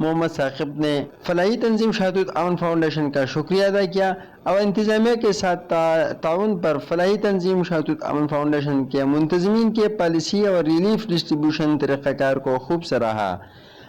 محمد ثاقب نے فلاحی تنظیم شہادت امن فاؤنڈیشن کا شکریہ ادا کیا اور انتظامیہ کے ساتھ تعاون پر فلاحی تنظیم شہادت امن فاؤنڈیشن کے منتظمین کے پالیسی اور ریلیف ڈسٹریبیوشن طریقہ کار کو خوب سراہا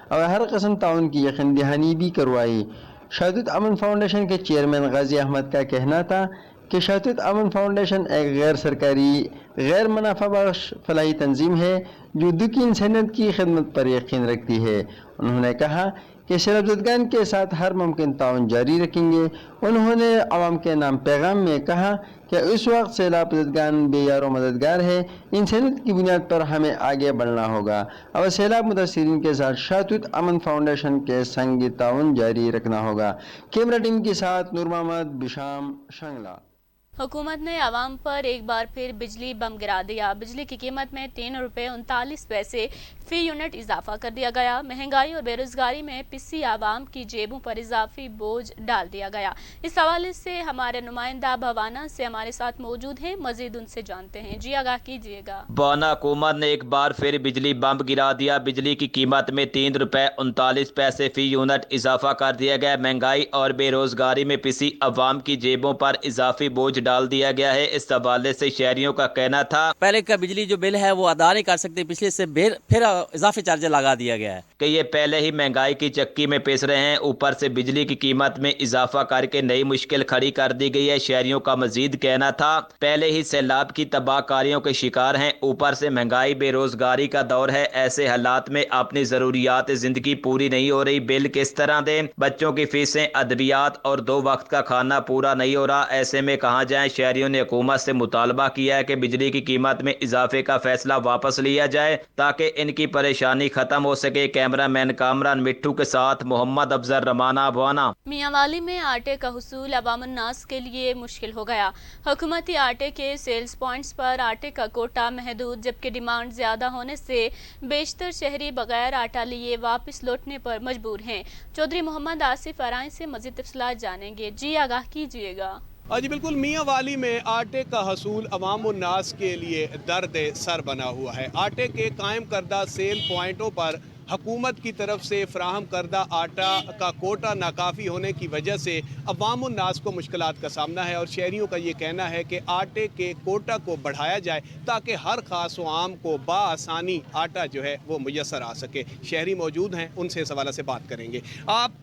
اور ہر قسم تعاون کی یقین دہانی بھی کروائی۔ شہادت امن فاؤنڈیشن کے چیئرمین غازی احمد کا کہنا تھا کہ شہادت امن فاؤنڈیشن ایک غیر سرکاری غیر منافع بخش فلاحی تنظیم ہے جو دکھی انسانیت کی خدمت پر یقین رکھتی ہے۔ انہوں نے کہا کہ سیلاب زدگان کے ساتھ ہر ممکن تعاون جاری رکھیں گے۔ انہوں نے عوام کے نام پیغام میں کہا کہ اس وقت سیلاب زدگان بے یار و مددگار ہے، انسانیت کی بنیاد پر ہمیں آگے بڑھنا ہوگا اور سیلاب متاثرین کے ساتھ شہادت امن فاؤنڈیشن کے سنگ تعاون جاری رکھنا ہوگا۔ کیمرہ ٹیم کے ساتھ نور محمد، بشام، شنگلہ۔ حکومت نے عوام پر ایک بار پھر بجلی بم گرا دیا۔ بجلی کی قیمت میں 3 روپے 39 پیسے فی یونٹ اضافہ کر دیا گیا۔ مہنگائی اور بے روزگاری میں پسی عوام کی جیبوں پر اضافی بوجھ ڈال دیا گیا۔ اس حوالے سے ہمارے نمائندہ بھوانا سے ہمارے ساتھ موجود ہیں، مزید ان سے جانتے ہیں۔ جی آگاہ کیجیے گا۔ بھوانا حکومت نے ایک بار پھر بجلی بم گرا دیا۔ بجلی کی قیمت میں 3 روپے 39 پیسے فی یونٹ اضافہ کر دیا گیا۔ مہنگائی اور بے روزگاری میں پسی عوام کی جیبوں پر اضافی بوجھ ڈال دیا گیا ہے۔ اس حوالے سے شہریوں کا کہنا تھا پہلے کا بجلی جو بل ہے وہ ادا نہیں کر سکتے، پچھلے سے پھر اضافی چارج لگا دیا گیا ہے کہ یہ پہلے ہی مہنگائی کی چکی میں پس رہے ہیں، اوپر سے بجلی کی قیمت میں اضافہ کر کے نئی مشکل کھڑی کر دی گئی ہے۔ شہریوں کا مزید کہنا تھا پہلے ہی سیلاب کی تباہ کاریوں کے شکار ہیں، اوپر سے مہنگائی بے روزگاری کا دور ہے۔ ایسے حالات میں اپنی ضروریات زندگی پوری نہیں ہو رہی، بل کس طرح دیں؟ بچوں کی فیسیں، ادویات اور 2 وقت کا کھانا پورا نہیں ہو رہا۔ ایسے میں کہاں جائیں؟ شہریوں نے حکومت سے مطالبہ کیا ہے کہ بجلی کی قیمت میں اضافے کا فیصلہ واپس لیا جائے تاکہ ان کی پریشانی ختم ہو سکے۔ کیمرہ مین کامران مٹھو کے ساتھ محمد افضل، رمانہ، بھوانا۔ میاں والی میں آٹے کا حصول عوام الناس کے لیے مشکل ہو گیا۔ حکومتی آٹے کے سیلز پوائنٹس پر آٹے کا کوٹا محدود، جبکہ ڈیمانڈ زیادہ ہونے سے بیشتر شہری بغیر آٹا لیے واپس لوٹنے پر مجبور ہیں۔ چودھری محمد آصف ارائیں سے مزید تفصیلات جانیں گے۔ جی آگاہ کیجیے گا۔ جی بالکل، میاں والی میں آٹے کا حصول عوام الناس کے لیے درد سر بنا ہوا ہے۔ آٹے کے قائم کردہ سیل پوائنٹوں پر حکومت کی طرف سے فراہم کردہ آٹا کا کوٹا ناکافی ہونے کی وجہ سے عوام الناس کو مشکلات کا سامنا ہے، اور شہریوں کا یہ کہنا ہے کہ آٹے کے کوٹا کو بڑھایا جائے تاکہ ہر خاص و عام کو بآسانی آٹا جو ہے وہ میسر آ سکے۔ شہری موجود ہیں، ان سے اس حوالے سے بات کریں گے۔ آپ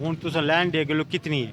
ਹੁਣ ਤੁਸੀਂ ਲੈਣ ਦੇ ਕਿਲੋ ਕਿਤਨੀ ਹੈ।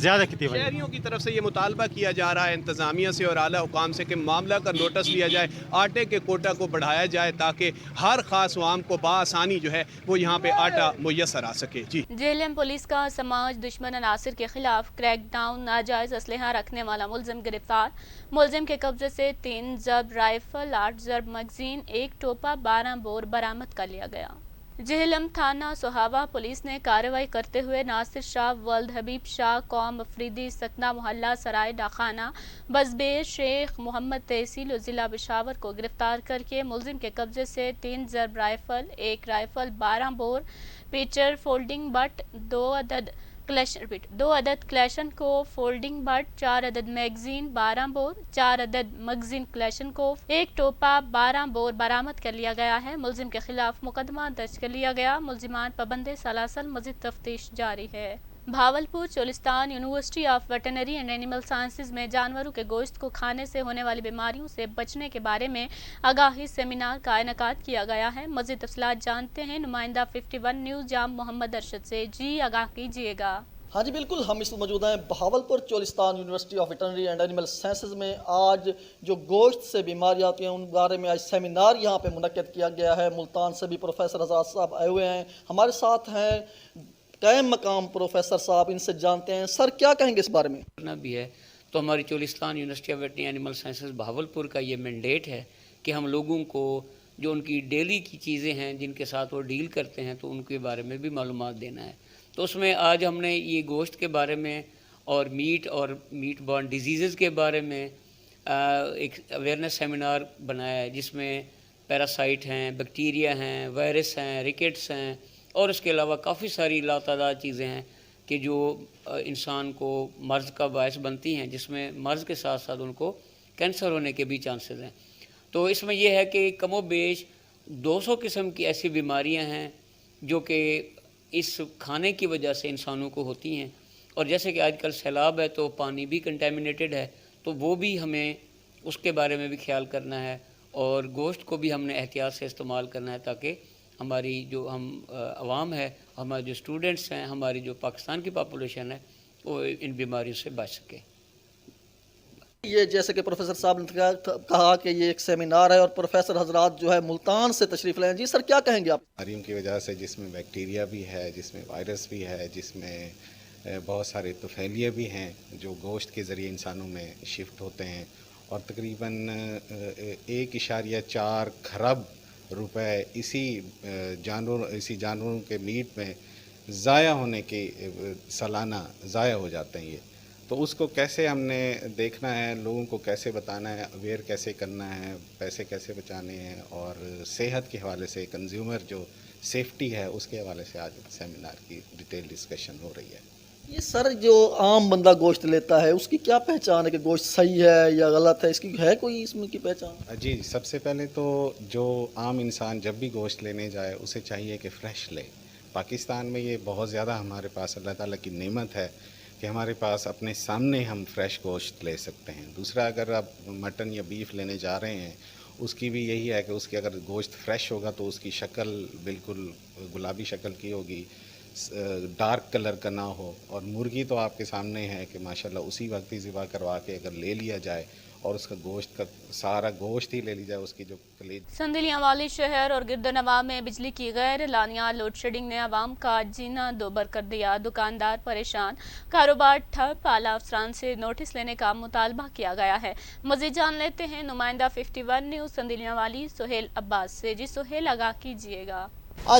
زیادہ کی تھی۔ شہریوں کی طرف سے یہ مطالبہ کیا جا رہا ہے انتظامیہ سے اور اعلیٰ حکام سے کہ معاملہ کا نوٹس لیا جائے، آٹے کے کوٹا کو بڑھایا جائے تاکہ ہر خاص و عام کو بآسانی جو ہے وہ یہاں پہ آٹا میسر آ سکے۔ جی جیلم پولیس کا سماج دشمن عناصر کے خلاف کریک ڈاؤن، ناجائز اسلحہ رکھنے والا ملزم گرفتار۔ ملزم کے قبضے سے 3 ضرب رائفل، 8 ضرب میگزین، 1 ٹوپا، 12 بور برآمد کر لیا گیا۔ جہلم تھانہ سہاوا پولیس نے کارروائی کرتے ہوئے ناصر شاہ، ولد حبیب شاہ، قوم افریدی، سکنہ محلہ سرائے ڈاخانہ، بزبیر شیخ محمد تحصیل و ضلع پشاور کو گرفتار کر کے ملزم کے قبضے سے 3 ضرب رائفل، 1 رائفل، 12 بور پیچر فولڈنگ بٹ، 2 عدد کلیشن کو فولڈنگ بٹ، 4 عدد میگزین، 12 بور، 4 عدد میگزین کلیشن کو، 1 ٹوپا، 12 بور برآمد کر لیا گیا ہے۔ ملزم کے خلاف مقدمہ درج کر لیا گیا۔ ملزمان پابند سلاسل، مزید تفتیش جاری ہے۔ Bahawalpur Cholistan university of veterinary and animal sciences میں جانوروں کے گوشت کو کھانے سے ہونے والی بیماریوں سے بچنے کے بارے میں آگاہی سیمینار کا انعقاد کیا گیا ہے۔ مزید تفصیلات جانتے ہیں نمائندہ 51 نیوز جام محمد ارشد سے۔ جی آگاہ کیجیے گا۔ ہاں جی بالکل، ہم اس وقت موجود ہیں Bahawalpur Cholistan university of veterinary and animal sciences میں۔ آج جو گوشت سے بیماریاں آتی ہیں ان بارے میں آج سیمینار یہاں پہ منعقد کیا گیا ہے۔ ملتان سے بھی پروفیسر آزاد صاحب آئے ہوئے ہیں، ہمارے ساتھ ہیں قائم مقام پروفیسر صاحب، ان سے جانتے ہیں سر کیا کہیں گے اس بارے میں۔ کرنا بھی ہے تو ہماری Cholistan university of veterinary animal sciences Bahawalpur کا یہ مینڈیٹ ہے کہ ہم لوگوں کو جو ان کی ڈیلی کی چیزیں ہیں جن کے ساتھ وہ ڈیل کرتے ہیں تو ان کے بارے میں بھی معلومات دینا ہے۔ تو اس میں آج ہم نے یہ گوشت کے بارے میں اور میٹ بورن ڈیزیزز کے بارے میں ایک اویئرنیس سیمینار بنایا ہے، جس میں پیراسائٹ ہیں، بیکٹیریا ہیں، وائرس ہیں، ریکٹس ہیں، اور اس کے علاوہ کافی ساری لاتعداد چیزیں ہیں کہ جو انسان کو مرض کا باعث بنتی ہیں، جس میں مرض کے ساتھ ساتھ ان کو کینسر ہونے کے بھی چانسز ہیں۔ تو اس میں یہ ہے کہ کم و بیش 200 قسم کی ایسی بیماریاں ہیں جو کہ اس کھانے کی وجہ سے انسانوں کو ہوتی ہیں، اور جیسے کہ آج کل سیلاب ہے تو پانی بھی کنٹامینیٹڈ ہے، تو وہ بھی ہمیں اس کے بارے میں بھی خیال کرنا ہے، اور گوشت کو بھی ہم نے احتیاط سے استعمال کرنا ہے تاکہ ہماری جو عوام ہے، ہمارے جو اسٹوڈنٹس ہیں، ہماری جو پاکستان کی پاپولیشن ہے، وہ ان بیماریوں سے بچ سکے۔ یہ جیسے کہ پروفیسر صاحب نے کہا کہ یہ ایک سیمینار ہے اور پروفیسر حضرات جو ہے ملتان سے تشریف لائیں، جی سر کیا کہیں گے آپ؟ بیماریوں کی وجہ سے جس میں بیکٹیریا بھی ہے، جس میں وائرس بھی ہے، جس میں بہت سارے طفیلیے بھی ہیں جو گوشت کے ذریعے انسانوں میں شفٹ ہوتے ہیں، اور تقریباً 1.4 کھرب روپے اسی جانوروں کے میٹ میں ضائع ہونے کے سالانہ ضائع ہو جاتے ہیں۔ یہ تو اس کو کیسے ہم نے دیکھنا ہے، لوگوں کو کیسے بتانا ہے، اویئر کیسے کرنا ہے، پیسے کیسے بچانے ہیں، اور صحت کے حوالے سے کنزیومر جو سیفٹی ہے اس کے حوالے سے آج سیمینار کی ڈیٹیل ڈسکشن ہو رہی ہے۔ یہ سر جو عام بندہ گوشت لیتا ہے اس کی کیا پہچان ہے کہ گوشت صحیح ہے یا غلط ہے؟ اس کی ہے کوئی اس میں کی پہچان؟ جی، سب سے پہلے تو جو عام انسان جب بھی گوشت لینے جائے اسے چاہیے کہ فریش لے۔ پاکستان میں یہ بہت زیادہ ہمارے پاس اللہ تعالیٰ کی نعمت ہے کہ ہمارے پاس اپنے سامنے ہم فریش گوشت لے سکتے ہیں۔ دوسرا، اگر آپ مٹن یا بیف لینے جا رہے ہیں اس کی بھی یہی ہے کہ اس کی اگر گوشت فریش ہوگا تو اس کی شکل بالکل گلابی شکل کی ہوگی، ڈارک کلر کا نہ ہو، اور مرغی تو آپ کے سامنے ہے کہ ماشاءاللہ اسی وقت ہی ذبح کروا کے اگر لے لیا جائے اور اس کا گوشت کا سارا گوشت ہی لے لی جائے، اس کی جو کلیج۔ سندھلیاں والی شہر اور گردنواں میں بجلی کی غیر اعلانیہ لوڈ شیڈنگ نے عوام کا جینا دوبر کر دیا۔ دکاندار پریشان، کاروبار ٹھپ، اعلیٰ افسران سے نوٹس لینے کا مطالبہ کیا گیا ہے۔ مزید جان لیتے ہیں نمائندہ 51 نیوز سندھلیاں والی سہیل عباس سے۔ جی سہیل، آگاہ کیجیے گا۔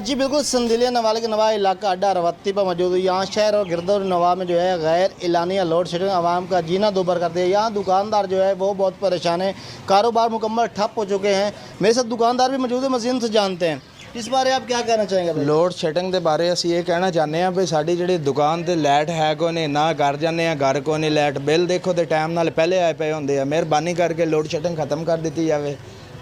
جی بالکل، سندھلیہ نوالے کے نواح علاقہ اڈا رواتی پر موجود ہے۔ یہاں شہر اور گرد نواح میں جو ہے غیر اعلانیہ لوڈ شیڈنگ عوام کا جینا دوبر کر دیا۔ یہاں دکاندار جو ہے وہ بہت پریشان ہیں، کاروبار مکمل ٹھپ ہو چکے ہیں۔ میرے ساتھ دکاندار بھی موجود ہے، مزید سے جانتے ہیں اس بارے آپ کیا کہنا چاہیں گے؟ لوڈ شیڈنگ کے بارے اسی یہ کہنا چاہتے ہیں بھی ساری جڑی دکان تے لائٹ ہے کوئی نہیں، نہ گھر جانے ہیں گھر کوئی نہیں، لائٹ بل دیکھو تے ٹائم نال پہلے آئے پے ہوندے ہیں۔ مہربانی کر کے لوڈ شیڈنگ ختم کر دیتی جاوے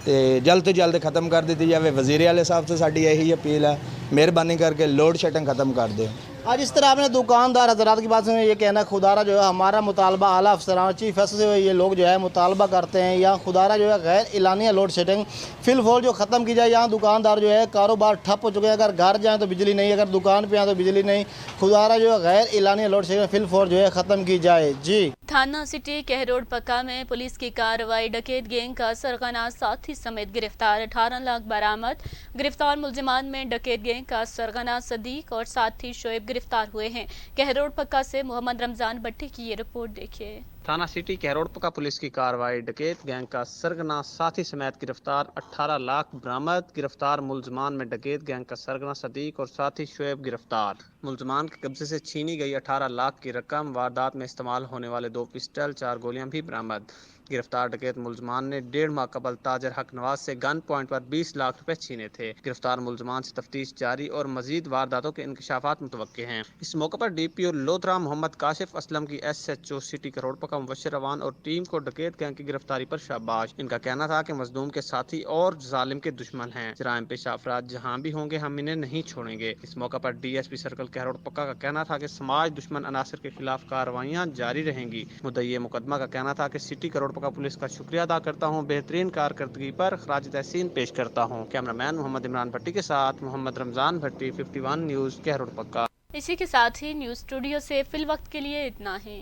تے جلد تو جلد ختم کر دیتی جاوے۔ وزیر اعلیٰ صاحب سے ساری یہی اپیل ہے، مہربانی کر کے لوڈ شیڈنگ ختم کر دیں۔ آج اس طرح آپ نے دکاندار حضرات کی بات سنیں، یہ کہنا خدارہ جو ہے ہمارا مطالبہ اعلیٰ افسران چیف ایس سے یہ لوگ جو ہے مطالبہ کرتے ہیں، یا خدارہ جو ہے غیر اعلانیہ لوڈ شیڈنگ فی الفور جو ختم کی جائے۔ یہاں دکاندار جو ہے کاروبار ٹھپ ہو چکے ہیں، اگر گھر جائیں تو بجلی نہیں، اگر دکان پہ آئیں تو بجلی نہیں۔ خدارہ جو ہے غیر اعلانیہ لوڈ شیڈنگ فی الفور جو ہے ختم کی جائے۔ جی تھانہ سٹی کہروڑ پکا میں پولیس کی کارروائی، ڈکیت گینگ کا سرغنہ ساتھی سمیت گرفتار، 18 لاکھ برآمد۔ گرفتار ملزمان میں ڈکیت گینگ کا سرغنہ صدیق اور ساتھی شعیب گرفتار ہوئے ہیں۔ کہروڑ پکا سے محمد رمضان بٹی کی یہ رپورٹ دیکھیے۔ تھانہ سٹی کہروڑ پکا پولیس کی کارروائی، ڈکیت گینگ کا سرغنہ ساتھی سمیت گرفتار، 18 لاکھ برآمد۔ گرفتار ملزمان میں ڈکیت گینگ کا سرغنہ صدیق اور ساتھی شعیب گرفتار۔ ملزمان کے قبضے سے چھینی گئی 18 لاکھ کی رقم، واردات میں استعمال ہونے والے 2 پسٹل، 4 گولیاں بھی برآمد۔ گرفتار ڈکیت ملزمان نے 1.5 ماہ قبل تاجر حق نواز سے گن پوائنٹ پر 20 لاکھ روپے چھینے تھے۔ گرفتار ملزمان سے تفتیش جاری اور مزید وارداتوں کے انکشافات متوقع ہیں۔ اس موقع پر D P O Lodhran Muhammad Kashif Aslam کی S H O city Kahror Pakka Mubashir روان اور ٹیم کو ڈکیت گینگ کی گرفتاری پر شاباش۔ ان کا کہنا تھا کہ مظلوم کے ساتھی اور ظالم کے دشمن ہیں، جرائم پیشہ افراد جہاں بھی ہوں گے ہم انہیں نہیں چھوڑیں گے۔ اس موقع پر D S P circle Kahror Pacca کا کہنا تھا کہ سماج دشمن عناصر کے خلاف کارروائیاں جاری رہیں گی۔ مدعی مقدمہ کا کہنا تھا کہ سٹی کہروڑ پکا پولیس کا شکریہ ادا کرتا ہوں، بہترین کارکردگی پر خراج تحسین پیش کرتا ہوں۔ کیمرہ مین محمد عمران بھٹی کے ساتھ محمد رمضان بھٹی، 51 نیوز کہروڑ پکا۔ اسی کے ساتھ ہی نیوز اسٹوڈیو سے فی الوقت کے لیے اتنا ہی۔